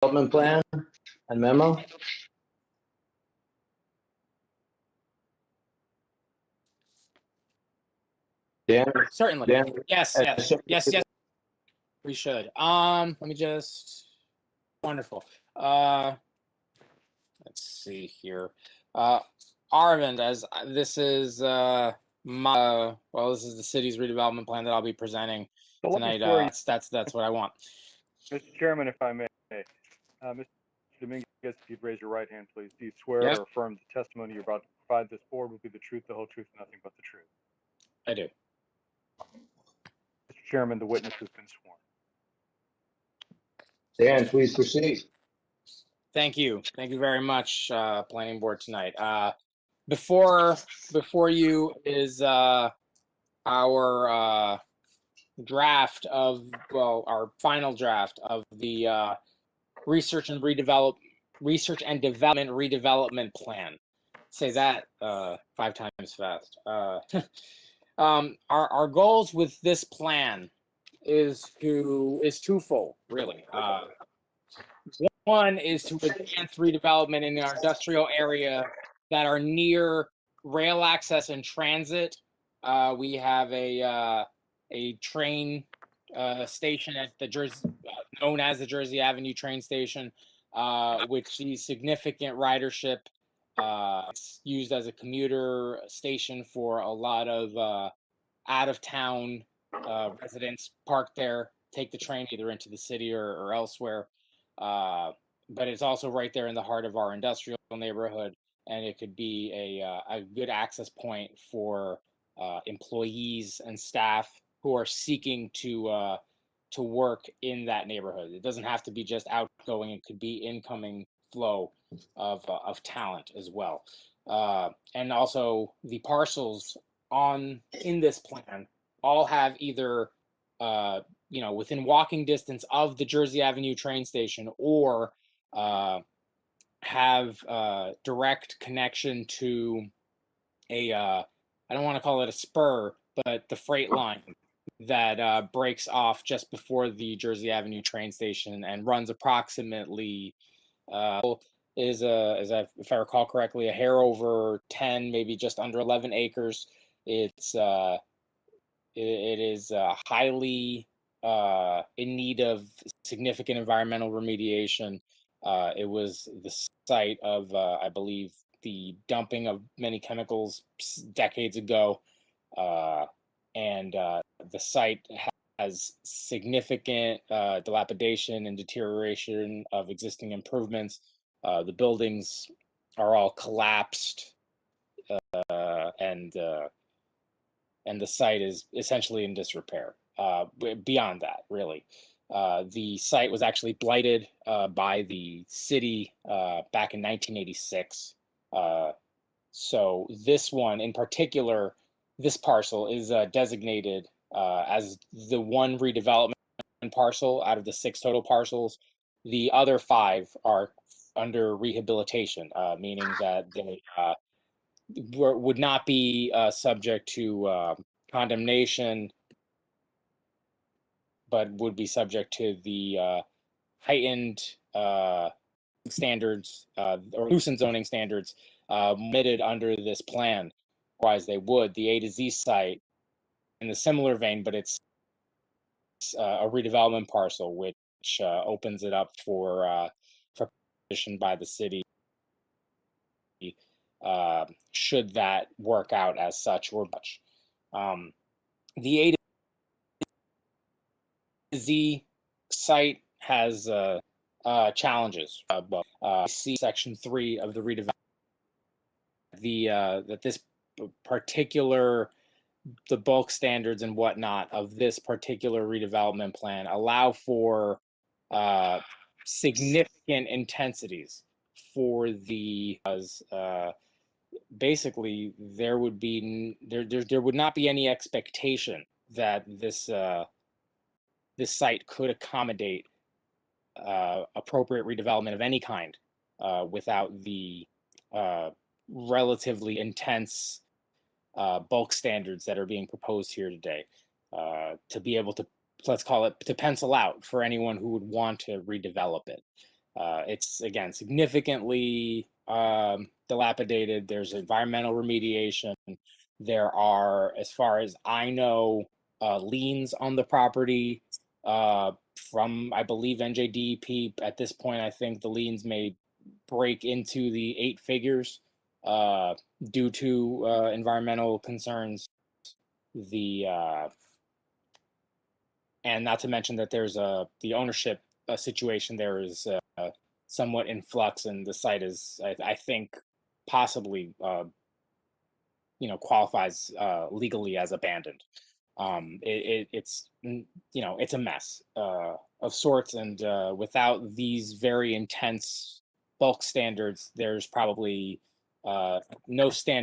Development plan and memo? Dan, Certainly. Dan, Yes. We should. Let me just. Wonderful. Let's see here. Arvind, as this is this is the city's redevelopment plan that I'll be presenting tonight. That's what I want. Mr. Chairman, if I may, Mr. Dominguez, if you'd raise your right hand, please. Do you swear Yes. or affirm the testimony you're about to provide this board will be the truth, the whole truth, and nothing but the truth? I do. Mr. Chairman, the witness has been sworn. Dan, please proceed. Thank you. Thank you very much, planning board tonight. Before you is our draft of, our final draft of the research and development redevelopment plan. Say that 5 times fast. Our goals with this plan is twofold, really. One is to advance redevelopment in our industrial area that are near rail access and transit. We have a train station at the known as the Jersey Avenue train station, which sees significant ridership. It's used as a commuter station for a lot of out-of-town residents park there, take the train either into the city or elsewhere. But it's also right there in the heart of our industrial neighborhood, and it could be a good access point for employees and staff who are seeking to work in that neighborhood. It doesn't have to be just outgoing; it could be incoming flow of talent as well. And also, the parcels in this plan all have either within walking distance of the Jersey Avenue train station, or have direct connection to I don't want to call it a spur, but the freight line that breaks off just before the Jersey Avenue train station and runs approximately if I recall correctly, a hair over 10, maybe just under 11 acres. It is highly in need of significant environmental remediation. It was the site of, I believe, the dumping of many chemicals decades ago, and the site has significant dilapidation and deterioration of existing improvements. The buildings are all collapsed, and the site is essentially in disrepair. Beyond that, really. The site was actually blighted by the city back in 1986. So this one in particular, this parcel is designated as the one redevelopment parcel out of the 6 total parcels. The other 5 are under rehabilitation, meaning that they would not be subject to condemnation, but would be subject to the heightened standards or nuisance zoning standards permitted under this plan. Otherwise, they would. The A to Z site, in the similar vein, but it's a redevelopment parcel, which opens it up for petition by the city. Should that work out as such or much. The A to Z site has challenges. See section 3 of the redevelopment. That this particular, the bulk standards and whatnot of this particular redevelopment plan allow for significant intensities for the basically there would not be any expectation that this site could accommodate appropriate redevelopment of any kind without the relatively intense bulk standards that are being proposed here today, to be able to, let's call it, to pencil out for anyone who would want to redevelop it. It's again significantly dilapidated. There's environmental remediation. There are, as far as I know, liens on the property from, I believe, NJDEP. At this point, I think the liens may break into the 8 figures due to environmental concerns. And not to mention that there's the ownership situation there is somewhat in flux, and the site is, I think, possibly qualifies legally as abandoned. It's it's a mess of sorts, and without these very intense bulk standards, there's probably no standard